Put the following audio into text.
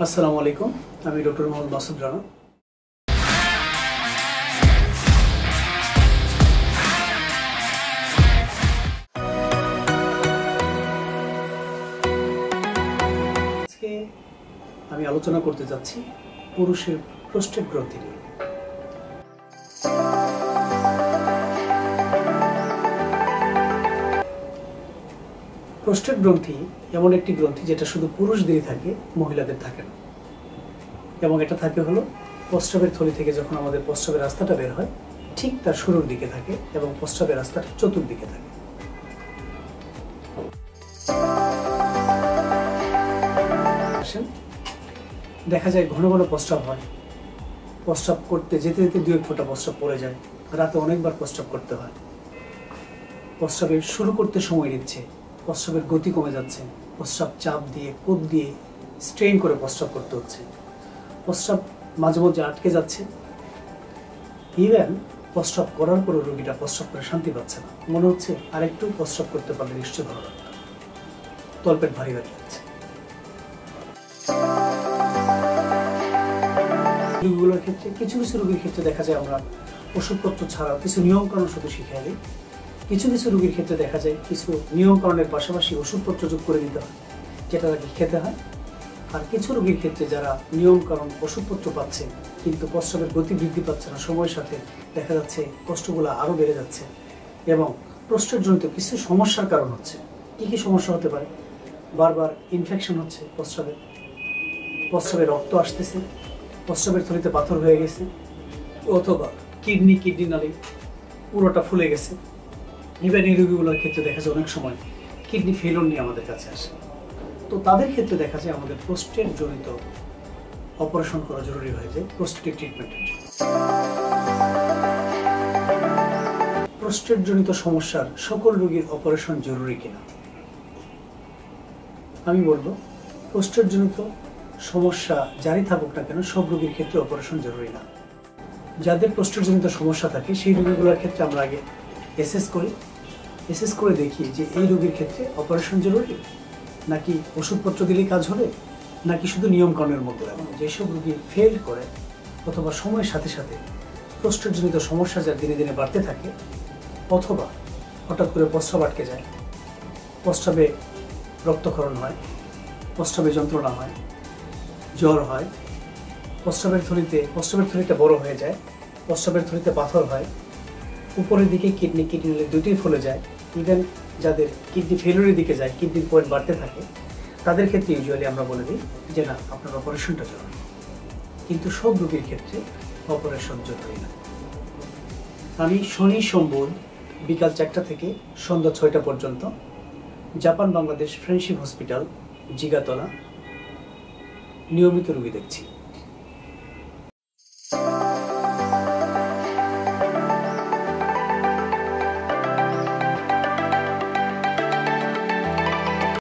আসসালামু আলাইকুম। আমি ডক্টর মোহাম্মদ মাসুদ রানা। আজকে আমি আলোচনা করতে যাচ্ছি পুরুষের প্রোস্টেট গ্রন্থি নিয়ে। প্রোস্টেট গ্রন্থি এমন একটি গ্রন্থি যেটা শুধু পুরুষদেরই থাকে, মহিলাদের থাকে না। এবং এটা থাকে হলো প্রস্রাবের থলি থেকে যখন আমাদের প্রস্রাবের রাস্তাটা বের হয় ঠিক তার শুরুর দিকে থাকে এবং প্রস্রাবের রাস্তাটা চতুর্দিকে থাকে। দেখা যায় ঘন ঘন প্রস্রাব হয়, প্রস্রাব করতে যেতে যেতে দু এক ফোঁটা প্রস্রাব পড়ে যায়, রাতে অনেকবার প্রস্রাব করতে হয়, প্রস্রাবের শুরু করতে সময় নিচ্ছে, প্রস্রাবের গতি কমে যাচ্ছে, প্রস্রাব চাপ দিয়ে কোপ দিয়ে স্ট্রেন করে প্রস্রাব করতে হচ্ছে, প্রস্রাব মাঝে মাঝে আটকে যাচ্ছে, ইভেন প্রস্রাব করার পরও রোগীটা প্রস্রাব করে শান্তি পাচ্ছে না, মনে হচ্ছে আরেকটু প্রস্রাব করতে পারলে নিশ্চয়ই ভালো লাগতো, তলপেট ভারী ভারী লাগছে। রোগীগুলোর ক্ষেত্রে কিছু কিছু রোগীর ক্ষেত্রে দেখা যায় আমরা ওষুধপত্র ছাড়াও কিছু নিয়মকানুন শুধু শিখিয়ে দিই। কিছু কিছু রোগীর ক্ষেত্রে দেখা যায় কিছু নিয়মকানুনের পাশাপাশি ওষুধপত্র যোগ করে দিতে হয়, যেটা তাকে খেতে হয়। আর কিছু রোগীর ক্ষেত্রে যারা নিয়মকানুন ওষুধপত্র পাচ্ছে কিন্তু প্রস্রাবের গতি বৃদ্ধি পাচ্ছে না, সময়ের সাথে দেখা যাচ্ছে কষ্টগুলো আরও বেড়ে যাচ্ছে এবং প্রস্টেটজনিত কিছু সমস্যার কারণ হচ্ছে। কী কী সমস্যা হতে পারে? বারবার ইনফেকশন হচ্ছে, প্রস্রাবে রক্ত আসতেছে, প্রস্রাবের থলিতে পাথর হয়ে গেছে, অথবা কিডনি নালী পুরোটা ফুলে গেছে। ইভেন এই রোগীগুলোর ক্ষেত্রে দেখা যায় অনেক সময় কিডনি ফেলিওর নিয়ে আমাদের কাছে আসে। তো তাদের ক্ষেত্রে দেখা যায় আমাদের প্রোস্টেট জনিত অপারেশন করা জরুরি হয়ে যায় প্রোস্টেটিক ট্রিটমেন্টের জন্য। প্রোস্টেট জনিত সমস্যার সকল রোগীর অপারেশন জরুরি কিনা? আমি বলবো প্রোস্টেট জনিত সমস্যা যারই থাকুক না কেন সব রোগীর ক্ষেত্রে অপারেশন জরুরি না। যাদের প্রোস্টেট জনিত সমস্যা থাকে সেই রোগীগুলোর ক্ষেত্রে আমরা আগে এসএস করে দেখি যে এই রোগীর ক্ষেত্রে অপারেশন জরুরি নাকি ওষুধপত্র দিলেই কাজ হবে, নাকি শুধু নিয়মকানুনের মধ্যে রাখবো। যেসব রোগী ফেল করে অথবা সময়ের সাথে সাথে প্রোস্টেটজনিত সমস্যা যার দিনে দিনে বাড়তে থাকে, অথবা হঠাৎ করে প্রস্রাব আটকে যায়, প্রস্রাবে রক্তক্ষরণ হয়, প্রস্রাবে যন্ত্রণা হয়, জ্বর হয়, প্রস্রাবের থলিটা বড় হয়ে যায়, প্রস্রাবের থলিতে পাথর হয়, উপরের দিকে কিডনি দুটোই ফুলে যায়, ইভেন যাদের কিডনি ফেলিওরের দিকে যায়, কিডনির পয়েন্ট বাড়তে থাকে, তাদের ক্ষেত্রে ইউজুয়ালি আমরা বলে দিই যে না, আপনার অপারেশনটা জরুরি। কিন্তু সব রোগীর ক্ষেত্রে অপারেশন জরুরি না। আমি শনি সোমবার বিকাল 4টা থেকে সন্ধ্যা 6টা পর্যন্ত Japan Bangladesh friendship hospital, Jigatola নিয়মিত রোগী দেখছি।